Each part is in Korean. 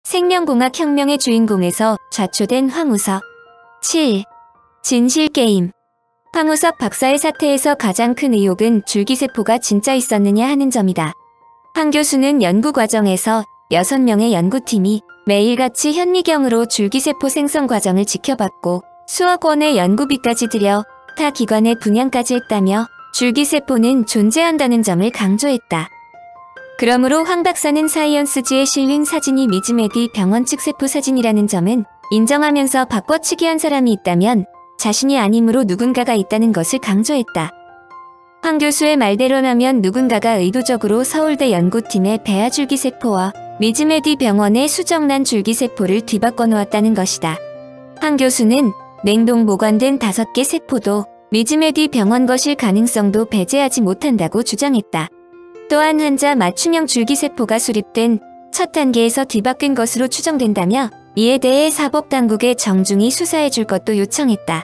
생명공학 혁명의 주인공에서 좌초된 황우석. 7. 진실게임. 황우석 박사의 사태에서 가장 큰 의혹은 줄기세포가 진짜 있었느냐 하는 점이다. 황 교수는 연구 과정에서 6명의 연구팀이 매일같이 현미경으로 줄기세포 생성 과정을 지켜봤고 수억 원의 연구비까지 들여 타 기관의 분양까지 했다며 줄기세포는 존재한다는 점을 강조했다. 그러므로 황 박사는 사이언스지에 실린 사진이 미즈메디 병원 측 세포 사진이라는 점은 인정하면서 바꿔치기한 사람이 있다면 자신이 아니므로 누군가가 있다는 것을 강조했다. 황 교수의 말대로라면 누군가가 의도적으로 서울대 연구팀의 배아 줄기세포와 미즈메디 병원의 수정란 줄기세포를 뒤바꿔 놓았다는 것이다. 황 교수는 냉동 보관된 5개 세포도 미즈메디 병원 것일 가능성도 배제하지 못한다고 주장했다. 또한 환자 맞춤형 줄기세포가 수립된 첫 단계에서 뒤바뀐 것으로 추정된다며 이에 대해 사법당국에 정중히 수사해줄 것도 요청했다.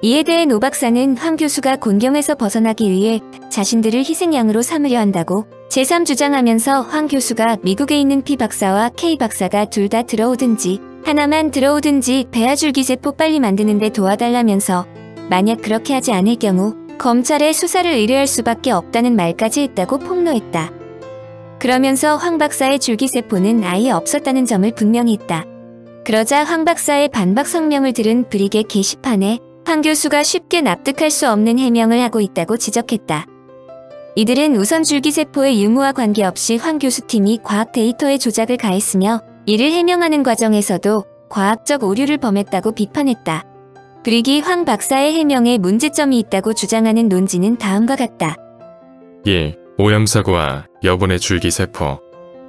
이에 대해 노 박사는 황 교수가 곤경에서 벗어나기 위해 자신들을 희생양으로 삼으려 한다고 제3주장하면서 황 교수가 미국에 있는 P 박사와 K 박사가 둘 다 들어오든지 하나만 들어오든지 배아 줄기세포 빨리 만드는데 도와달라면서 만약 그렇게 하지 않을 경우 검찰에 수사를 의뢰할 수밖에 없다는 말까지 했다고 폭로했다. 그러면서 황 박사의 줄기세포는 아예 없었다는 점을 분명히 했다. 그러자 황 박사의 반박 성명을 들은 브리게 게시판에 황 교수가 쉽게 납득할 수 없는 해명을 하고 있다고 지적했다. 이들은 우선 줄기세포의 유무와 관계없이 황 교수 팀이 과학 데이터에 조작을 가했으며 이를 해명하는 과정에서도 과학적 오류를 범했다고 비판했다. 브릭이 황 박사의 해명에 문제점이 있다고 주장하는 논지는 다음과 같다. 1. 오염사고와 여분의 줄기세포.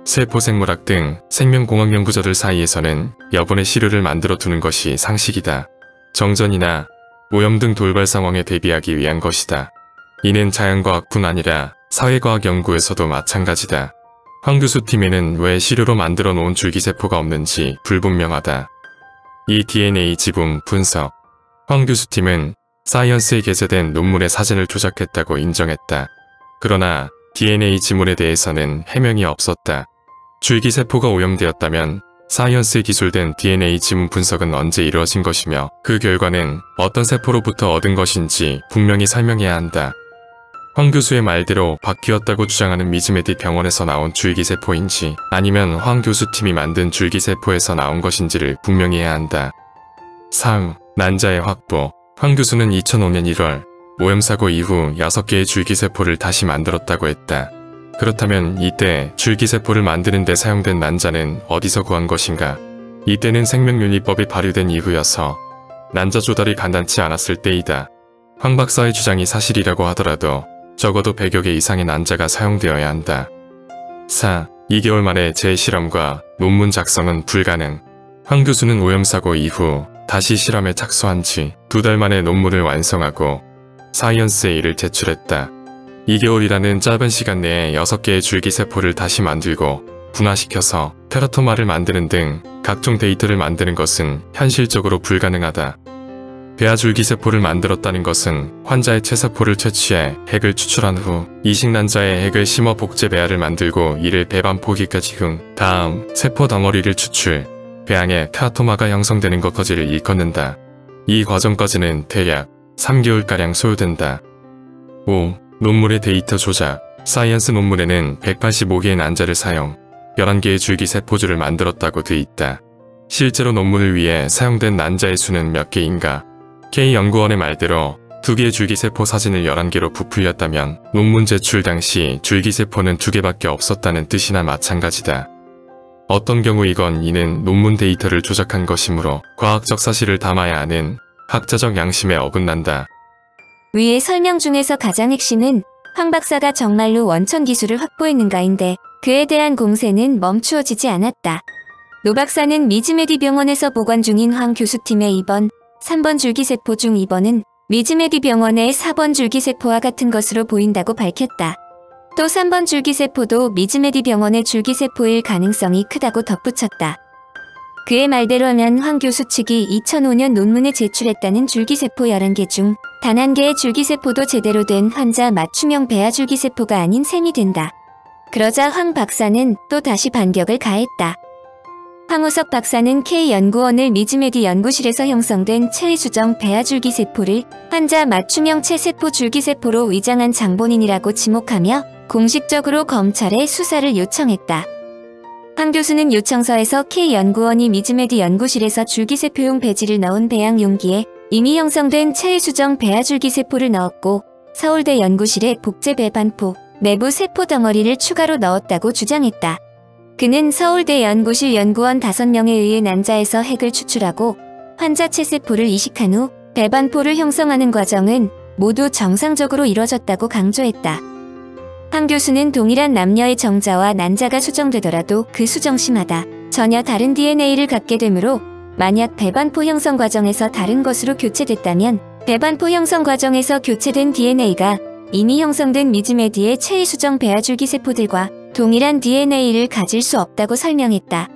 세포생물학 등 생명공학 연구자들 사이에서는 여분의 시료를 만들어 두는 것이 상식이다. 정전이나 오염 등 돌발 상황에 대비하기 위한 것이다. 이는 자연과학뿐 아니라 사회과학 연구에서도 마찬가지다. 황 교수 팀에는 왜 시료로 만들어 놓은 줄기세포가 없는지 불분명하다. 이 DNA 지분 분석. 황 교수 팀은 사이언스에 게재된 논문의 사진을 조작했다고 인정했다. 그러나 DNA 지문에 대해서는 해명이 없었다. 줄기세포가 오염되었다면 사이언스에 기술된 DNA 지문 분석은 언제 이루어진 것이며 그 결과는 어떤 세포로부터 얻은 것인지 분명히 설명해야 한다. 황 교수의 말대로 바뀌었다고 주장하는 미즈메디 병원에서 나온 줄기세포인지 아니면 황 교수 팀이 만든 줄기세포에서 나온 것인지를 분명히 해야 한다. 3. 난자의 확보. 황 교수는 2005년 1월 오염사고 이후 6개의 줄기세포를 다시 만들었다고 했다. 그렇다면 이때 줄기세포를 만드는 데 사용된 난자는 어디서 구한 것인가? 이때는 생명윤리법이 발효된 이후여서 난자 조달이 간단치 않았을 때이다. 황 박사의 주장이 사실이라고 하더라도 적어도 100여 개 이상의 난자가 사용되어야 한다. 4. 2개월 만에 재실험과 논문 작성은 불가능. 황 교수는 오염사고 이후 다시 실험에 착수한 지 2달 만에 논문을 완성하고 사이언스에 이를 제출했다. 2개월이라는 짧은 시간 내에 6개의 줄기세포를 다시 만들고 분화시켜서 테라토마를 만드는 등 각종 데이터를 만드는 것은 현실적으로 불가능하다. 배아 줄기세포를 만들었다는 것은 환자의 체세포를 채취해 핵을 추출한 후 이식난자의 핵을 심어 복제 배아를 만들고 이를 배반 포기까지 hun 다음 세포 덩어리를 추출, 배양에 테라토마가 형성되는 것까지를 일컫는다. 이 과정까지는 대략 3개월가량 소요된다. 5. 논문의 데이터 조작. 사이언스 논문에는 185개의 난자를 사용, 11개의 줄기세포주를 만들었다고 돼 있다. 실제로 논문을 위해 사용된 난자의 수는 몇 개인가? K연구원의 말대로 2개의 줄기세포 사진을 11개로 부풀렸다면 논문 제출 당시 줄기세포는 2개밖에 없었다는 뜻이나 마찬가지다. 어떤 경우 이는 논문 데이터를 조작한 것이므로 과학적 사실을 담아야 하는 학자적 양심에 어긋난다. 위의 설명 중에서 가장 핵심은 황 박사가 정말로 원천 기술을 확보했는가인데 그에 대한 공세는 멈추어지지 않았다. 노 박사는 미즈메디 병원에서 보관 중인 황 교수팀의 2번, 3번 줄기세포 중 2번은 미즈메디 병원의 4번 줄기세포와 같은 것으로 보인다고 밝혔다. 또 3번 줄기세포도 미즈메디 병원의 줄기세포일 가능성이 크다고 덧붙였다. 그의 말대로면 황 교수 측이 2005년 논문에 제출했다는 줄기세포 11개 중 단 1개의 줄기세포도 제대로 된 환자 맞춤형 배아 줄기세포가 아닌 셈이 된다. 그러자 황 박사는 또 다시 반격을 가했다. 황우석 박사는 K연구원을 미즈메디 연구실에서 형성된 체의수정 배아줄기세포를 환자 맞춤형 체세포 줄기세포로 위장한 장본인이라고 지목하며 공식적으로 검찰에 수사를 요청했다. 황 교수는 요청서에서 K연구원이 미즈메디 연구실에서 줄기세포용 배지를 넣은 배양 용기에 이미 형성된 체의수정 배아줄기세포를 넣었고 서울대 연구실에 복제 배반포, 내부 세포 덩어리를 추가로 넣었다고 주장했다. 그는 서울대 연구실 연구원 5명에 의해 난자에서 핵을 추출하고 환자 체세포를 이식한 후 배반포를 형성하는 과정은 모두 정상적으로 이뤄졌다고 강조했다. 황 교수는 동일한 남녀의 정자와 난자가 수정되더라도 그 수정심마다 전혀 다른 DNA를 갖게 되므로 만약 배반포 형성 과정에서 다른 것으로 교체됐다면 배반포 형성 과정에서 교체된 DNA가 이미 형성된 미즈메디의 체의수정 배아줄기 세포들과 동일한 DNA를 가질 수 없다고 설명했다.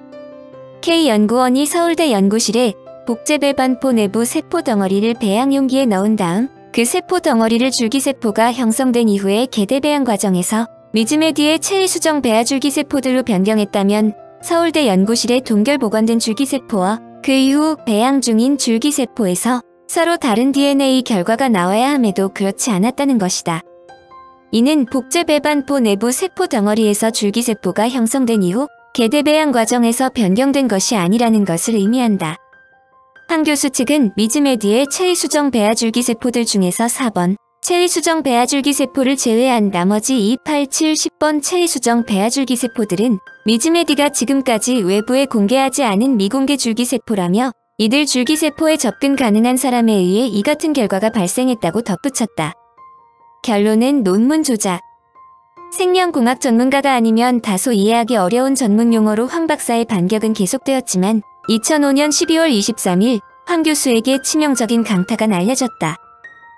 K연구원이 서울대 연구실에 복제 배반포 내부 세포 덩어리를 배양 용기에 넣은 다음 그 세포 덩어리를 줄기세포가 형성된 이후의 계대 배양 과정에서 미즈메디의 체의수정 배아줄기 세포들로 변경했다면 서울대 연구실에 동결 보관된 줄기세포와 그 이후 배양 중인 줄기세포에서 서로 다른 DNA 결과가 나와야 함에도 그렇지 않았다는 것이다. 이는 복제 배반포 내부 세포 덩어리에서 줄기세포가 형성된 이후 계대 배양 과정에서 변경된 것이 아니라는 것을 의미한다. 황 교수 측은 미즈메디의 체의수정 배아줄기 세포들 중에서 4번 체의수정 배아줄기 세포를 제외한 나머지 2, 8, 7, 10번 체의수정 배아줄기 세포들은 미즈메디가 지금까지 외부에 공개하지 않은 미공개 줄기세포라며 이들 줄기세포에 접근 가능한 사람에 의해 이 같은 결과가 발생했다고 덧붙였다. 결론은 논문 조작. 생명공학 전문가가 아니면 다소 이해하기 어려운 전문 용어로 황 박사의 반격은 계속되었지만 2005년 12월 23일 황 교수에게 치명적인 강타가 날려졌다.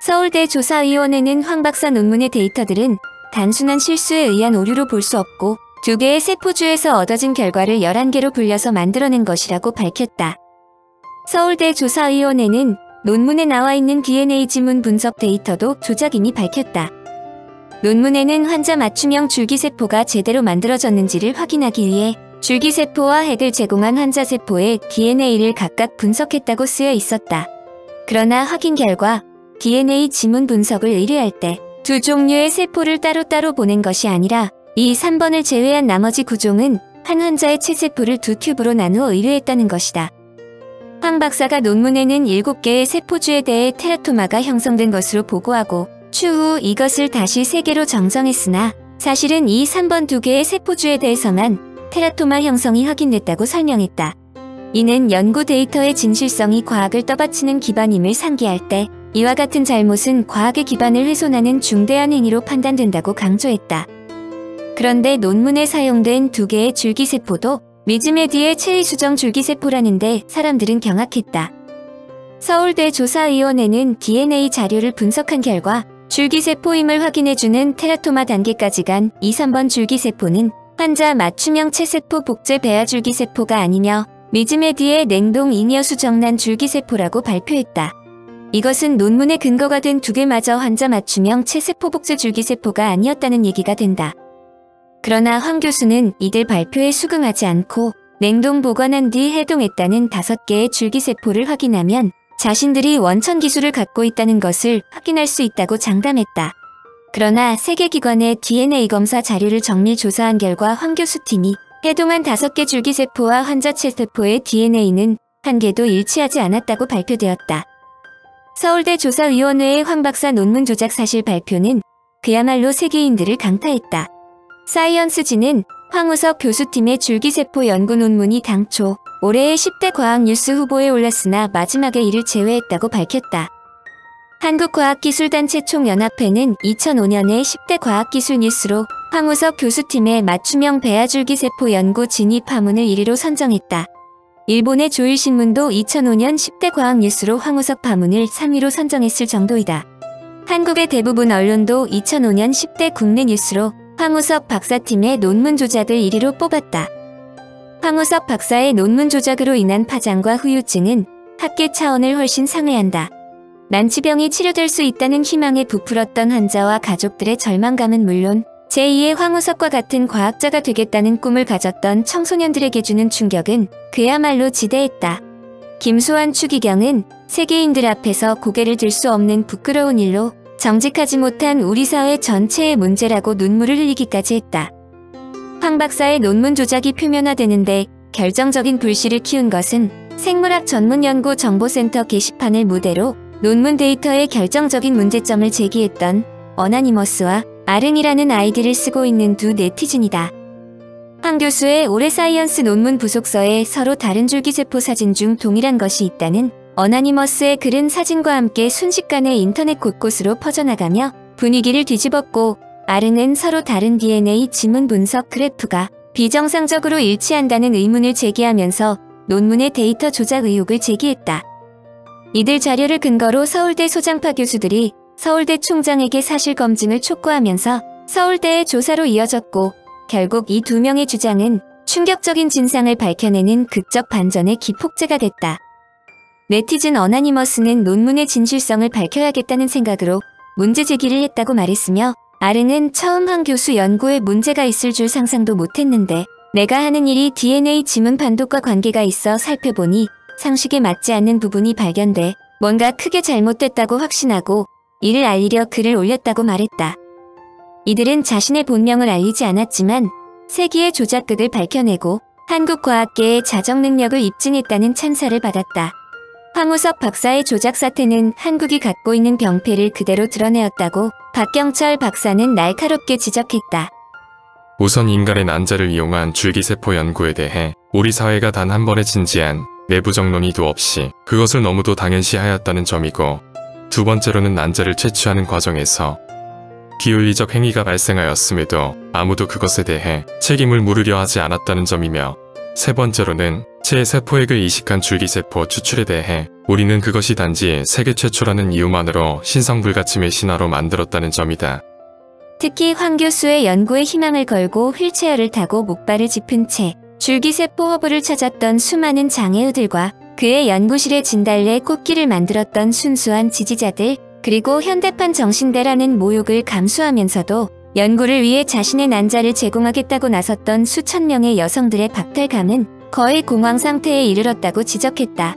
서울대 조사위원회는 황 박사 논문의 데이터들은 단순한 실수에 의한 오류로 볼 수 없고 2개의 세포주에서 얻어진 결과를 11개로 불려서 만들어낸 것이라고 밝혔다. 서울대 조사위원회는 논문에 나와 있는 DNA 지문 분석 데이터도 조작임이 밝혔다. 논문에는 환자 맞춤형 줄기세포가 제대로 만들어졌는지를 확인하기 위해 줄기세포와 핵을 제공한 환자세포의 DNA를 각각 분석했다고 쓰여 있었다. 그러나 확인 결과 DNA 지문 분석을 의뢰할 때 두 종류의 세포를 따로따로 보낸 것이 아니라 이 3번을 제외한 나머지 9종은 한 환자의 체세포를 2큐브로 나누어 의뢰했다는 것이다. 황 박사가 논문에는 7개의 세포주에 대해 테라토마가 형성된 것으로 보고하고 추후 이것을 다시 3개로 정정했으나 사실은 이 3번 2개의 세포주에 대해서만 테라토마 형성이 확인됐다고 설명했다. 이는 연구 데이터의 진실성이 과학을 떠받치는 기반임을 상기할 때 이와 같은 잘못은 과학의 기반을 훼손하는 중대한 행위로 판단된다고 강조했다. 그런데 논문에 사용된 2개의 줄기세포도 미즈메디의 체의수정 줄기세포라는데 사람들은 경악했다. 서울대 조사위원회는 DNA 자료를 분석한 결과 줄기세포임을 확인해주는 테라토마 단계까지 간 2, 3번 줄기세포는 환자 맞춤형 체세포 복제 배아줄기세포가 아니며 미즈메디의 냉동 잉여 수정란 줄기세포라고 발표했다. 이것은 논문의 근거가 된 2개마저 환자 맞춤형 체세포 복제 줄기세포가 아니었다는 얘기가 된다. 그러나 황 교수는 이들 발표에 수긍하지 않고 냉동 보관한 뒤 해동했다는 5개의 줄기세포를 확인하면 자신들이 원천 기술을 갖고 있다는 것을 확인할 수 있다고 장담했다. 그러나 세계기관의 DNA 검사 자료를 정밀 조사한 결과 황 교수 팀이 해동한 5개 줄기세포와 환자 체세포의 DNA는 한 개도 일치하지 않았다고 발표되었다. 서울대 조사위원회의 황 박사 논문 조작 사실 발표는 그야말로 세계인들을 강타했다. 사이언스지는 황우석 교수팀의 줄기세포 연구 논문이 당초 올해의 10대 과학 뉴스 후보에 올랐으나 마지막에 이를 제외했다고 밝혔다. 한국과학기술단체 총연합회는 2005년에 10대 과학기술 뉴스로 황우석 교수팀의 맞춤형 배아줄기세포 연구 진입 파문을 1위로 선정했다. 일본의 조일신문도 2005년 10대 과학 뉴스로 황우석 파문을 3위로 선정했을 정도이다. 한국의 대부분 언론도 2005년 10대 국내 뉴스로 황우석 박사팀의 논문 조작을 1위로 뽑았다. 황우석 박사의 논문 조작으로 인한 파장과 후유증은 학계 차원을 훨씬 상회한다. 난치병이 치료될 수 있다는 희망에 부풀었던 환자와 가족들의 절망감은 물론 제2의 황우석과 같은 과학자가 되겠다는 꿈을 가졌던 청소년들에게 주는 충격은 그야말로 지대했다. 김소환 추기경은 세계인들 앞에서 고개를 들 수 없는 부끄러운 일로 정직하지 못한 우리 사회 전체의 문제라고 눈물을 흘리기까지 했다. 황 박사의 논문 조작이 표면화되는데 결정적인 불씨를 키운 것은 생물학 전문연구 정보센터 게시판을 무대로 논문 데이터의 결정적인 문제점을 제기했던 어나니머스와 아릉이라는 아이디를 쓰고 있는 두 네티즌이다. 황 교수의 올해 사이언스 논문 부속서에 서로 다른 줄기세포 사진 중 동일한 것이 있다는 어나니머스의 글은 사진과 함께 순식간에 인터넷 곳곳으로 퍼져나가며 분위기를 뒤집었고, 아릉은 서로 다른 DNA 지문 분석 그래프가 비정상적으로 일치한다는 의문을 제기하면서 논문의 데이터 조작 의혹을 제기했다. 이들 자료를 근거로 서울대 소장파 교수들이 서울대 총장에게 사실 검증을 촉구하면서 서울대의 조사로 이어졌고, 결국 이 두 명의 주장은 충격적인 진상을 밝혀내는 극적 반전의 기폭제가 됐다. 네티즌 어나니머스는 논문의 진실성을 밝혀야겠다는 생각으로 문제 제기를 했다고 말했으며, 아릉은 처음 황 교수 연구에 문제가 있을 줄 상상도 못했는데 내가 하는 일이 DNA 지문 판독과 관계가 있어 살펴보니 상식에 맞지 않는 부분이 발견돼 뭔가 크게 잘못됐다고 확신하고 이를 알리려 글을 올렸다고 말했다. 이들은 자신의 본명을 알리지 않았지만 세기의 조작극을 밝혀내고 한국 과학계의 자정 능력을 입증했다는 찬사를 받았다. 황우석 박사의 조작 사태는 한국이 갖고 있는 병폐를 그대로 드러내었다고 박경철 박사는 날카롭게 지적했다. 우선 인간의 난자를 이용한 줄기세포 연구에 대해 우리 사회가 단 한 번의 진지한 내부적 논의도 없이 그것을 너무도 당연시하였다는 점이고, 두 번째로는 난자를 채취하는 과정에서 비윤리적 행위가 발생하였음에도 아무도 그것에 대해 책임을 물으려 하지 않았다는 점이며, 세 번째로는 제 세포액을 이식한 줄기세포 추출에 대해 우리는 그것이 단지 세계 최초라는 이유만으로 신성불가침의 신화로 만들었다는 점이다. 특히 황 교수의 연구에 희망을 걸고 휠체어를 타고 목발을 짚은 채 줄기세포 허브를 찾았던 수많은 장애우들과 그의 연구실에 진달래 꽃길을 만들었던 순수한 지지자들, 그리고 현대판 정신대라는 모욕을 감수하면서도 연구를 위해 자신의 난자를 제공하겠다고 나섰던 수천 명의 여성들의 박탈감은 거의 공황 상태에 이르렀다고 지적했다.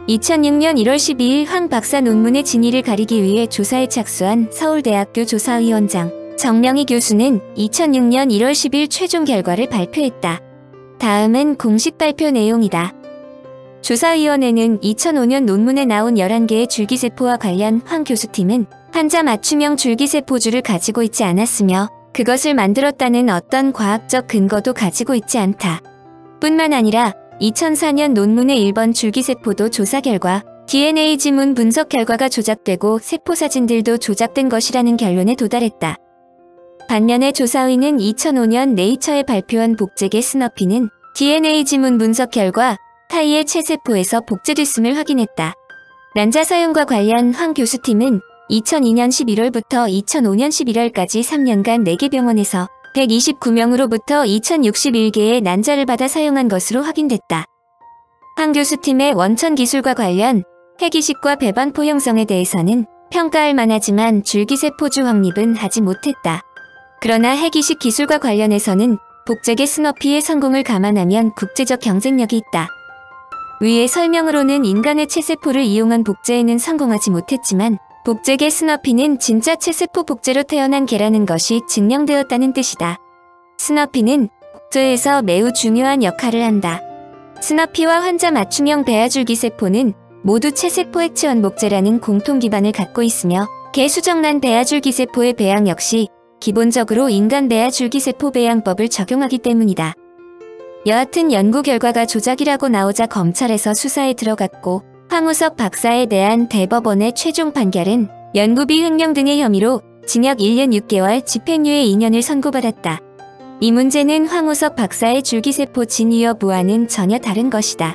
2006년 1월 12일 황 박사 논문의 진위를 가리기 위해 조사에 착수한 서울대학교 조사위원장 정명희 교수는 2006년 1월 10일 최종 결과를 발표했다. 다음은 공식 발표 내용이다. 조사위원회는 2005년 논문에 나온 11개의 줄기세포와 관련 황 교수팀은 환자 맞춤형 줄기세포주를 가지고 있지 않았으며 그것을 만들었다는 어떤 과학적 근거도 가지고 있지 않다. 뿐만 아니라 2004년 논문의 1번 줄기세포도 조사 결과 DNA 지문 분석 결과가 조작되고 세포 사진들도 조작된 것이라는 결론에 도달했다. 반면에 조사위는 2005년 네이처에 발표한 복제계 스너피는 DNA 지문 분석 결과 타이의 체세포에서 복제됐음을 확인했다. 난자 사용과 관련 황 교수팀은 2002년 11월부터 2005년 11월까지 3년간 4개 병원에서 129명으로부터 2061개의 난자를 받아 사용한 것으로 확인됐다. 황 교수팀의 원천 기술과 관련 핵이식과 배반포 형성에 대해서는 평가할 만하지만 줄기세포주 확립은 하지 못했다. 그러나 핵이식 기술과 관련해서는 복제계 스너피의 성공을 감안하면 국제적 경쟁력이 있다. 위의 설명으로는 인간의 체세포를 이용한 복제에는 성공하지 못했지만 복제계 스너피는 진짜 체세포 복제로 태어난 개라는 것이 증명되었다는 뜻이다. 스너피는 복제에서 매우 중요한 역할을 한다. 스너피와 환자 맞춤형 배아줄기세포는 모두 체세포 액체원 복제라는 공통 기반을 갖고 있으며 개수정란 배아줄기세포의 배양 역시 기본적으로 인간 배아줄기세포 배양법을 적용하기 때문이다. 여하튼 연구 결과가 조작이라고 나오자 검찰에서 수사에 들어갔고, 황우석 박사에 대한 대법원의 최종 판결은 연구비 횡령 등의 혐의로 징역 1년 6개월 집행유예 2년을 선고받았다. 이 문제는 황우석 박사의 줄기세포 진위 여부와는 전혀 다른 것이다.